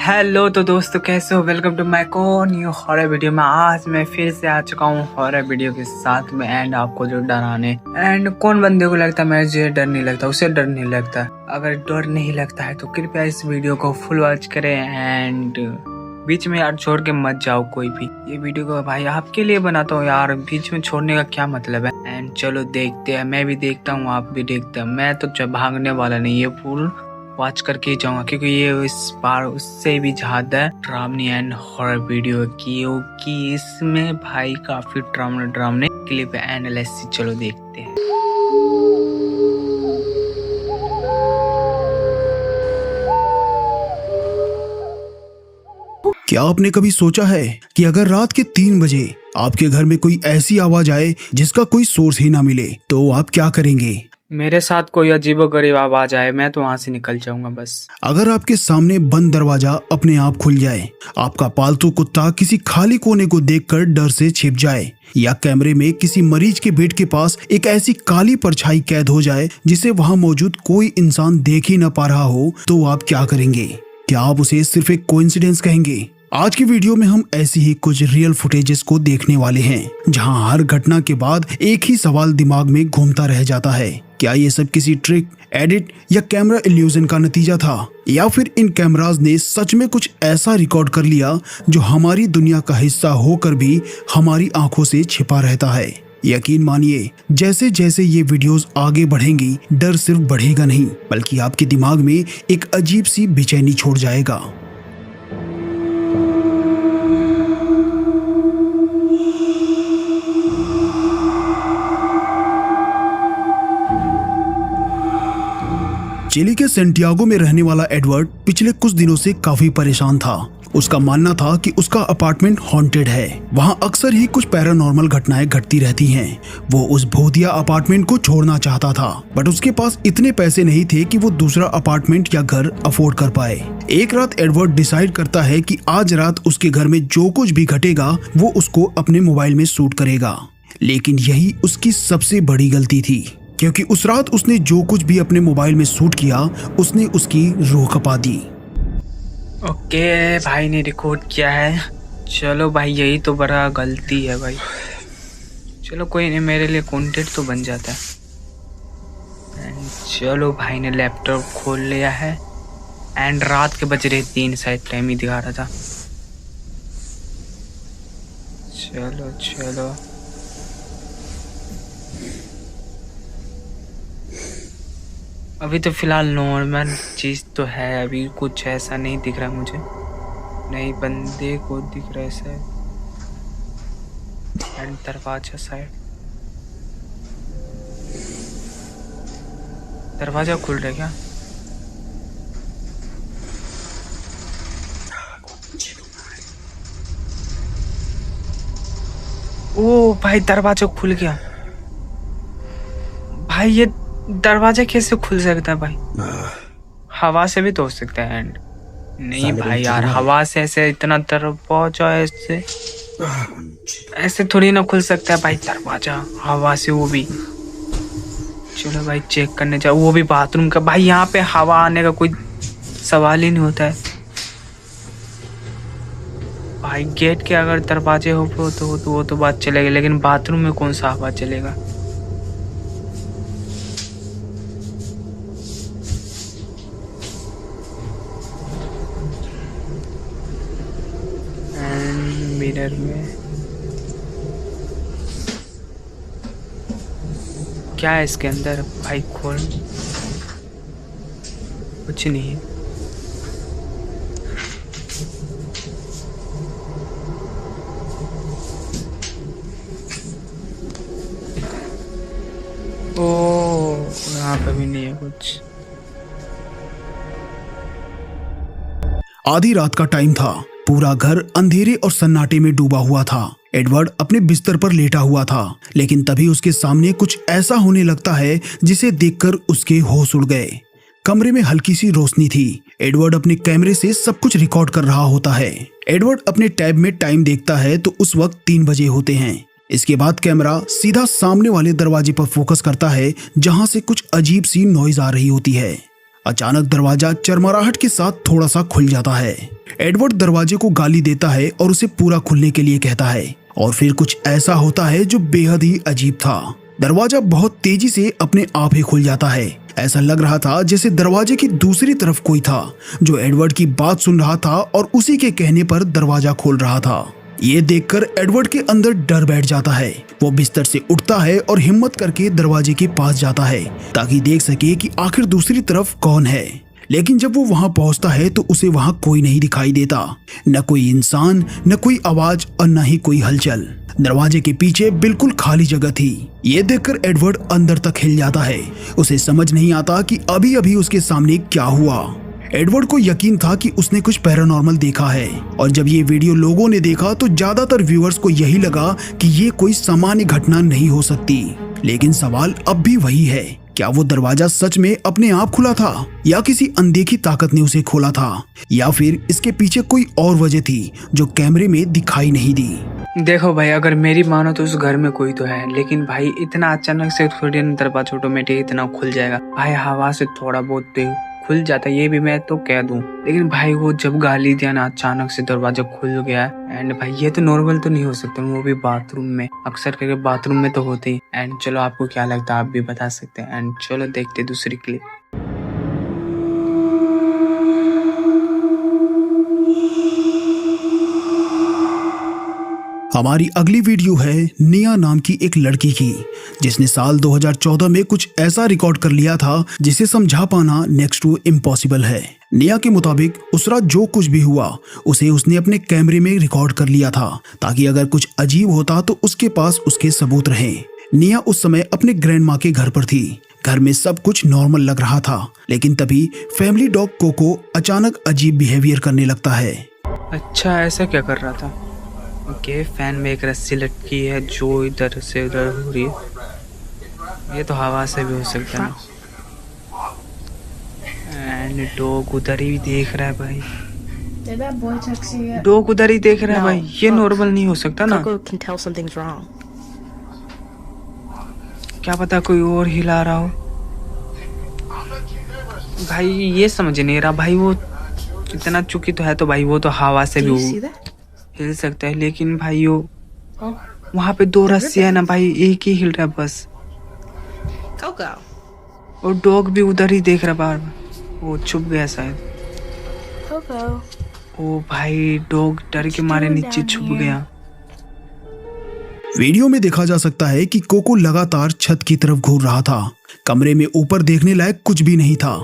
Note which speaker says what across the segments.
Speaker 1: Hello तो दोस्तों, कैसे हो? Welcome to my new horror video में। आज मैं फिर से आ चुका हूँ हॉरर वीडियो के साथ में एंड आपको जो डराने। एंड कौन बंदे को लगता है मुझे डर नहीं लगता, उसे डर नहीं लगता। अगर डर नहीं लगता है तो कृपया इस वीडियो को फुल वॉच करें एंड बीच में यार छोड़ के मत जाओ कोई भी। ये वीडियो को भाई आपके लिए बनाता हूँ यार, बीच में छोड़ने का क्या मतलब है। एंड चलो देखते हैं, मैं भी देखता हूँ आप भी देखते हैं। मैं तो भागने वाला नहीं, ये फुल वॉच करके ही जाऊंगा क्योंकि ये इस बार उससे भी ज्यादा ड्रामनी एंड हॉरर वीडियो क्योंकि इसमें भाई काफी ड्रामने क्लिप एनालिसिस। चलो देखते हैं।
Speaker 2: क्या आपने कभी सोचा है कि अगर रात के 3 बजे आपके घर में कोई ऐसी आवाज आए जिसका कोई सोर्स ही ना मिले तो आप क्या करेंगे?
Speaker 1: मेरे साथ कोई अजीबोगरीब आवाज आए मैं तो वहां से निकल जाऊंगा बस।
Speaker 2: अगर आपके सामने बंद दरवाजा अपने आप खुल जाए, आपका पालतू कुत्ता किसी खाली कोने को देखकर डर से छिप जाए, या कैमरे में किसी मरीज के बेड के पास एक ऐसी काली परछाई कैद हो जाए जिसे वहां मौजूद कोई इंसान देख ही न पा रहा हो, तो आप क्या करेंगे? क्या आप उसे सिर्फ एक कोइंसिडेंस कहेंगे? आज की वीडियो में हम ऐसी ही कुछ रियल फुटेजेस को देखने वाले हैं जहां हर घटना के बाद एक ही सवाल दिमाग में घूमता रह जाता है, क्या ये सब किसी ट्रिक, एडिट या कैमरा इल्यूजन का नतीजा था, या फिर इन कैमराज ने सच में कुछ ऐसा रिकॉर्ड कर लिया जो हमारी दुनिया का हिस्सा होकर भी हमारी आंखों से छिपा रहता है। यकीन मानिए, जैसे जैसे ये वीडियोस आगे बढ़ेंगी, डर सिर्फ बढ़ेगा नहीं बल्कि आपके दिमाग में एक अजीब सी बेचैनी छोड़ जाएगा। चिली के सेंटियागो में रहने वाला एडवर्ड पिछले कुछ दिनों से काफी परेशान था। उसका मानना था कि उसका अपार्टमेंट हॉन्टेड है, वहां अक्सर ही कुछ पैरानॉर्मल घटनाएं घटती रहती हैं। वो उस भूतिया अपार्टमेंट को छोड़ना चाहता था, बट उसके पास इतने पैसे नहीं थे कि वो दूसरा अपार्टमेंट या घर अफोर्ड कर पाए। एक रात एडवर्ड डिसाइड करता है कि आज रात उसके घर में जो कुछ भी घटेगा वो उसको अपने मोबाइल में शूट करेगा। लेकिन यही उसकी सबसे बड़ी गलती थी, क्योंकि उस रात उसने जो कुछ भी अपने मोबाइल में शूट किया उसने उसकी रूह कपा दी।
Speaker 1: ओके भाई ने रिकॉर्ड किया है, चलो भाई यही तो बड़ा गलती है भाई। चलो कोई नहीं, मेरे लिए कंटेंट तो बन जाता है। चलो भाई ने लैपटॉप खोल लिया है एंड रात के बज रहे 3 शायद टाइम ही दिखा रहा था। चलो चलो अभी तो फिलहाल नॉर्मल चीज़ तो है, अभी कुछ ऐसा नहीं दिख रहा मुझे। नहीं बंदे को दिख रहा है शायद, एंड दरवाजा शायद, दरवाजा खुल रहा है क्या? ओ भाई दरवाजा खुल गया। भाई ये दरवाजा कैसे खुल सकता है भाई? हवा से भी तो हो सकता है। एंड नहीं भाई यार, हवा से ऐसे इतना दरवाजा ऐसे थोड़ी ना खुल सकता है भाई दरवाजा हवा से, वो भी। चलो भाई चेक करने जाओ, वो भी बाथरूम का। भाई यहाँ पे हवा आने का कोई सवाल ही नहीं होता है भाई। गेट के अगर दरवाजे हो तो वो तो बात चलेगी, लेकिन बाथरूम में कौन सा हवा चलेगा? मिरर में क्या है इसके अंदर? भाई खोल, कुछ नहीं है। ओ यहाँ पे भी नहीं है कुछ।
Speaker 2: आधी रात का टाइम था, पूरा घर अंधेरे और सन्नाटे में डूबा हुआ था। एडवर्ड अपने बिस्तर पर लेटा हुआ था, लेकिन तभी उसके सामने कुछ ऐसा होने लगता है जिसे देखकर उसके होश उड़ गए। कमरे में हल्की सी रोशनी थी। एडवर्ड अपने कैमरे से सब कुछ रिकॉर्ड कर रहा होता है। एडवर्ड अपने टैब में टाइम देखता है तो उस वक्त 3 बजे होते हैं। इसके बाद कैमरा सीधा सामने वाले दरवाजे पर फोकस करता है जहां से कुछ अजीब सी नॉइज आ रही होती है। अचानक दरवाजा चरमराहट के साथ थोड़ा सा खुल जाता है। एडवर्ड दरवाजे को गाली देता है और उसे पूरा खुलने के लिए कहता है और फिर कुछ ऐसा होता है जो बेहद ही अजीब था। दरवाजा बहुत तेजी से अपने आप ही खुल जाता है। ऐसा लग रहा था जैसे दरवाजे की दूसरी तरफ कोई था जो एडवर्ड की बात सुन रहा था और उसी के कहने पर दरवाजा खोल रहा था। ये देखकर एडवर्ड के अंदर डर बैठ जाता है। वो बिस्तर से उठता है और हिम्मत करके दरवाजे के पास जाता है ताकि देख सके कि आखिर दूसरी तरफ कौन है। लेकिन जब वो वहां पहुंचता है तो उसे वहां कोई नहीं दिखाई देता, न कोई इंसान, न कोई आवाज और न ही कोई हलचल। दरवाजे के पीछे बिल्कुल खाली जगह थी। ये देखकर एडवर्ड अंदर तक हिल जाता है। उसे समझ नहीं आता कि अभी अभी उसके सामने क्या हुआ। एडवर्ड को यकीन था कि उसने कुछ पैरानॉर्मल देखा है और जब ये वीडियो लोगों ने देखा तो ज्यादातर व्यूअर्स को यही लगा कि ये कोई सामान्य घटना नहीं हो सकती। लेकिन सवाल अब भी वही है, क्या वो दरवाजा सच में अपने आप खुला था या किसी अनदेखी ताकत ने उसे खोला था, या फिर इसके पीछे कोई और वजह थी जो कैमरे में दिखाई नहीं दी।
Speaker 1: देखो भाई, अगर मेरी मानो तो उस घर में कोई तो है, लेकिन भाई इतना अचानक से थोड़ी दरवाजा ऑटोमेटिक इतना खुल जाएगा। भाई हवा से थोड़ा बहुत खुल जाता है, ये भी मैं तो कह दूं, लेकिन भाई वो जब गाली दिया ना अचानक से दरवाजा खुल गया। एंड भाई ये तो नॉर्मल तो नहीं हो सकता, वो भी बाथरूम में, अक्सर करके बाथरूम में तो होते ही। एंड चलो आपको क्या लगता है आप भी बता सकते हैं। एंड चलो देखते दूसरी क्लिप।
Speaker 2: हमारी अगली वीडियो है निया नाम की एक लड़की की, जिसने साल 2014 में कुछ ऐसा रिकॉर्ड कर लिया था जिसे समझा पाना नेक्स्ट टू इम्पॉसिबल है। निया के मुताबिक उस रात जो कुछ भी हुआ उसे उसने अपने कैमरे में रिकॉर्ड कर लिया था ताकि अगर कुछ अजीब होता तो उसके पास उसके सबूत रहे। निया उस समय अपने ग्रैंड माँ के घर पर थी। घर में सब कुछ नॉर्मल लग रहा था, लेकिन तभी फैमिली डॉग कोको अचानक अजीब बिहेवियर करने लगता है।
Speaker 1: अच्छा, ऐसा क्या कर रहा था? ओके, फैन में एक रस्सी लटकी है जो इधर से उधर हो रही है। ये तो हवा से भी हो सकता है। एंड डॉग उधर ही देख रहा है भाई, डॉग उधर ही देख रहा है भाई। ये नॉर्मल नहीं हो सकता ना। क्या पता कोई और हिला रहा हो। भाई ये समझ नहीं रहा भाई, वो इतना चुकी तो है तो भाई वो तो हवा से भी हिल सकता है, लेकिन भाई वो वहाँ पे दो रस्सी है ना भाई, एक ही हिल रहा है बस। और डॉग भी उधर ही देख रहा बार बार, वो छुप गया शायद। ओ भाई, डॉग डर के मारे नीचे छुप गया।
Speaker 2: वीडियो में देखा जा सकता है कि कोको लगातार छत की तरफ घूर रहा था। कमरे में ऊपर देखने लायक कुछ भी नहीं था,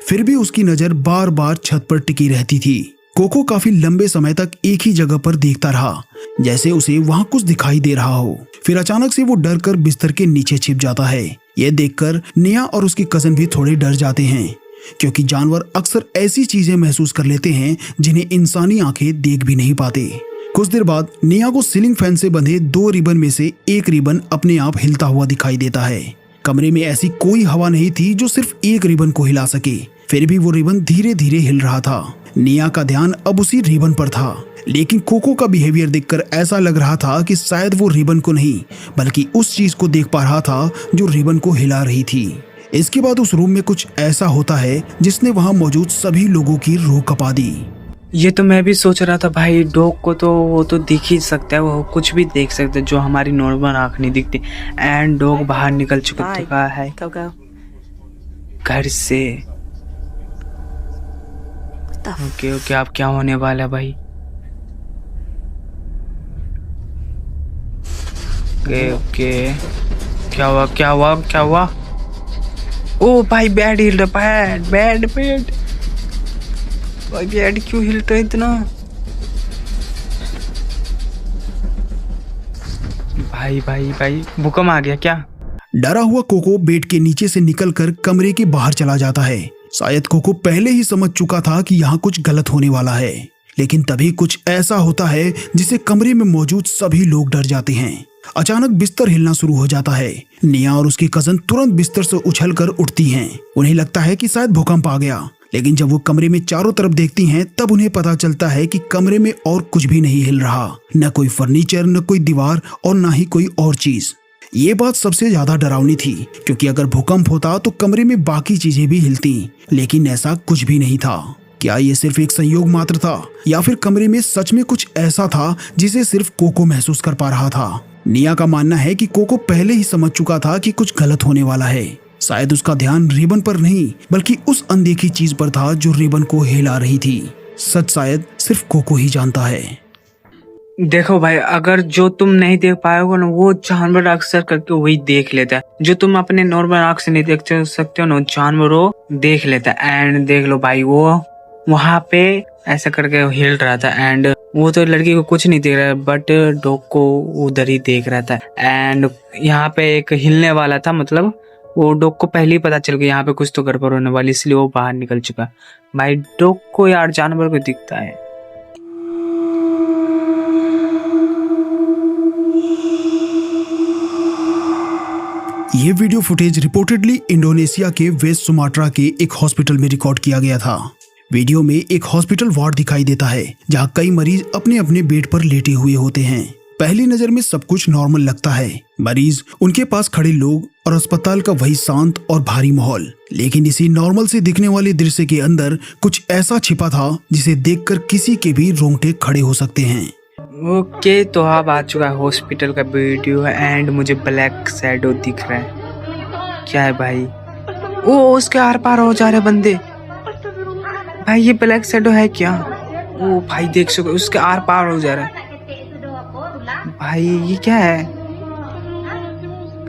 Speaker 2: फिर भी उसकी नजर बार बार छत पर टिकी रहती थी। कोको काफी लंबे समय तक एक ही जगह पर देखता रहा, जैसे उसे वहां कुछ दिखाई दे रहा हो। फिर अचानक से वो डर कर बिस्तर के नीचे छिप जाता है। ये देखकर निया और उसकी कजन भी थोड़े डर जाते हैं, क्योंकि जानवर अक्सर ऐसी चीजें महसूस कर लेते हैं जिन्हें इंसानी आंखें देख भी नहीं पाते। कुछ देर बाद निया को सीलिंग फैन से बंधे 2 रिबन में से एक रिबन अपने आप हिलता हुआ दिखाई देता है। कमरे में ऐसी कोई हवा नहीं थी जो सिर्फ एक रिबन को हिला सके, फिर भी वो रिबन धीरे धीरे हिल रहा था। निया का ध्यान अब उसी रिबन पर था, लेकिन कोको का बिहेवियर देखकर ऐसा लग रहा था कि शायद वो रिबन को नहीं बल्कि उस चीज को देख पा रहा था जो रिबन को हिला रही थी। इसके बाद उस रूम में कुछ ऐसा होता है जिसने वहां मौजूद सभी लोगों की रूह कपा दी।
Speaker 1: ये तो मैं भी सोच रहा था भाई, डॉग को तो वो तो दिख ही सकता है, वो कुछ भी देख सकता है जो हमारी नॉर्मल आंख नहीं दिखती। एंड डॉग बाहर निकल चुका है घर से। ओके ओके, अब क्या होने वाला है भाई? ओके ओके, क्या हुआ क्या हुआ क्या हुआ? ओ भाई, बेड हिल रहा है, बेड बेड भाई, बेड क्यों हिल रहा है इतना? भाई भाई भाई, भूकंप आ गया क्या?
Speaker 2: डरा हुआ कोको बेड के नीचे से निकलकर कमरे के बाहर चला जाता है। शायद कोको पहले ही समझ चुका था कि यहाँ कुछ गलत होने वाला है, लेकिन तभी कुछ ऐसा होता है जिसे कमरे में मौजूद सभी लोग डर जाते हैं। अचानक बिस्तर हिलना शुरू हो जाता है। निया और उसकी कजन तुरंत बिस्तर से उछलकर उठती हैं। उन्हें लगता है कि शायद भूकंप आ गया, लेकिन जब वो कमरे में चारों तरफ देखती हैं तब उन्हें पता चलता है कि कमरे में और कुछ भी नहीं हिल रहा, न कोई फर्नीचर, न कोई दीवार और न ही कोई और चीज। ये बात सबसे ज्यादा डरावनी थी, क्योंकि अगर भूकंप होता तो कमरे में बाकी चीजें भी हिलती, लेकिन ऐसा कुछ भी नहीं था। क्या ये सिर्फ एक संयोग मात्र था या फिर कमरे में सच में कुछ ऐसा था जिसे सिर्फ कोको महसूस कर पा रहा था। निया का मानना है कि कोको पहले ही समझ चुका था कि कुछ गलत होने वाला है। शायद उसका ध्यान रिबन पर नहीं बल्कि उस अनदेखी चीज पर था जो रिबन को हिला रही थी। सच शायद सिर्फ कोको ही जानता है।
Speaker 1: देखो भाई, अगर जो तुम नहीं देख पाओगे ना, वो जानवर अक्सर करके वही देख लेता है। जो तुम अपने नॉर्मल आंख से नहीं देख सकते हो ना, जानवर वो देख लेता है। एंड देख लो भाई, वो वहां पे ऐसा करके हिल रहा था। एंड वो तो लड़की को कुछ नहीं देख रहा है, बट डॉग को उधर ही देख रहा था। एंड यहाँ पे एक हिलने वाला था, मतलब वो डॉग को पहले ही पता चल गया यहाँ पे कुछ तो गड़बड़ होने वाली, इसलिए वो बाहर निकल चुका। भाई डॉग को यार जानवर को दिखता है।
Speaker 2: ये वीडियो फुटेज रिपोर्टेडली इंडोनेशिया के वेस्ट सुमाट्रा के एक हॉस्पिटल में रिकॉर्ड किया गया था। वीडियो में एक हॉस्पिटल वार्ड दिखाई देता है जहां कई मरीज अपने अपने बेड पर लेटे हुए होते हैं। पहली नजर में सब कुछ नॉर्मल लगता है, मरीज, उनके पास खड़े लोग और अस्पताल का वही शांत और भारी माहौल। लेकिन इसी नॉर्मल से दिखने वाले दृश्य के अंदर कुछ ऐसा छिपा था जिसे देखकर किसी के भी रोंगटे खड़े हो सकते हैं।
Speaker 1: ओके, तो अब आ चुका है हॉस्पिटल का वीडियो एंड मुझे ब्लैक शैडो दिख रहा है। क्या है भाई? ओ, उसके आर पार हो जा रहे बंदे। भाई ये ब्लैक शैडो है क्या? ओ भाई देख सको, उसके आर पार हो जा रहा है। भाई ये क्या है?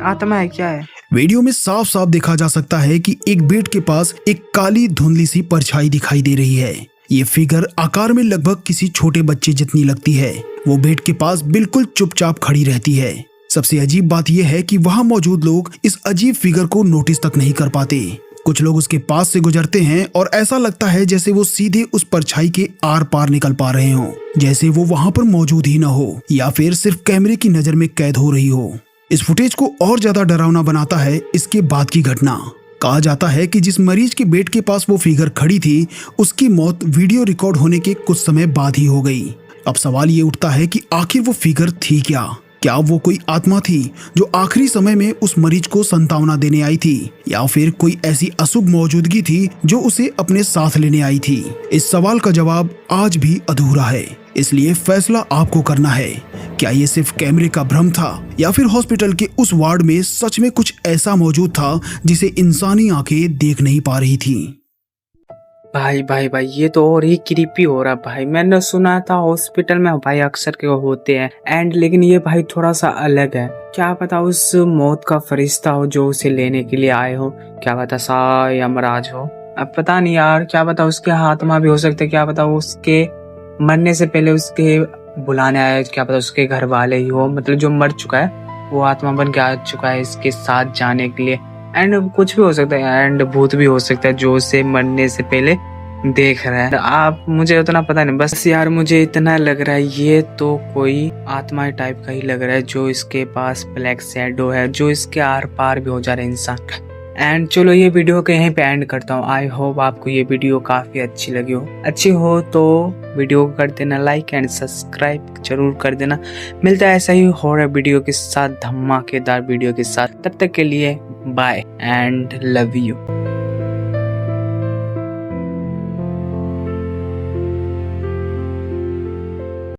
Speaker 1: आत्मा है क्या है?
Speaker 2: वीडियो में साफ साफ देखा जा सकता है कि एक बेड के पास एक काली धुंधली सी परछाई दिखाई दे रही है। ये फिगर आकार में लगभग किसी छोटे बच्चे जितनी लगती है। वो बेड के पास बिल्कुल चुपचाप खड़ी रहती है। सबसे अजीब बात यह है कि वहाँ मौजूद लोग इस अजीब फिगर को नोटिस तक नहीं कर पाते। कुछ लोग उसके पास से गुजरते हैं और ऐसा लगता है जैसे वो सीधे उस परछाई के आर पार निकल पा रहे हो, जैसे वो वहाँ पर मौजूद ही न हो या फिर सिर्फ कैमरे की नजर में कैद हो रही हो। इस फुटेज को और ज्यादा डरावना बनाता है इसके बाद की घटना। कहा जाता है कि जिस मरीज के बेड के पास वो फिगर खड़ी थी, उसकी मौत वीडियो रिकॉर्ड होने के कुछ समय बाद ही हो गई। अब सवाल ये उठता है कि आखिर वो फिगर थी क्या? क्या वो कोई आत्मा थी जो आखिरी समय में उस मरीज को सांत्वना देने आई थी, या फिर कोई ऐसी अशुभ मौजूदगी थी जो उसे अपने साथ लेने आई थी? इस सवाल का जवाब आज भी अधूरा है, इसलिए फैसला आपको करना है। क्या ये सिर्फ कैमरे का भ्रम था या फिर हॉस्पिटल के उस वार्ड में सच में कुछ ऐसा मौजूद था जिसे इंसानी आंखें देख नहीं पा रही थी?
Speaker 1: भाई भाई भाई, ये तो और ही क्रीपी हो रहा भाई। मैंने सुना था हॉस्पिटल में भाई अक्सर के होते हैं एंड, लेकिन ये भाई थोड़ा सा अलग है। क्या पता उस मौत का फरिश्ता हो जो उसे लेने के लिए आए हो, क्या पता सा यमराज हो। अब पता नहीं यार, क्या पता उसके आत्मा भी हो सकते, क्या पता उसके मरने से पहले उसके बुलाने आए, क्या पता उसके घर वाले ही हो, मतलब जो मर चुका है वो आत्मा बन के आ चुका है इसके साथ जाने के लिए। एंड कुछ भी हो सकता है, एंड भूत भी हो सकता है जो उसे मरने से पहले देख रहा है। आप, मुझे उतना पता नहीं, बस यार मुझे इतना लग रहा है ये तो कोई आत्मा टाइप का ही लग रहा है जो इसके पास ब्लैक शैडो है, जो इसके आर पार भी हो जा रहा है इंसान। एंड चलो ये वीडियो को यहीं पे एंड करता हूँ। आई होप आपको ये वीडियो काफी अच्छी लगी हो। अच्छी हो तो वीडियो को कर देना लाइक एंड सब्सक्राइब जरूर कर देना। मिलता है ऐसा ही हॉरर वीडियो के साथ, धमाकेदार वीडियो के साथ। तब तक के लिए बाय एंड लव यू।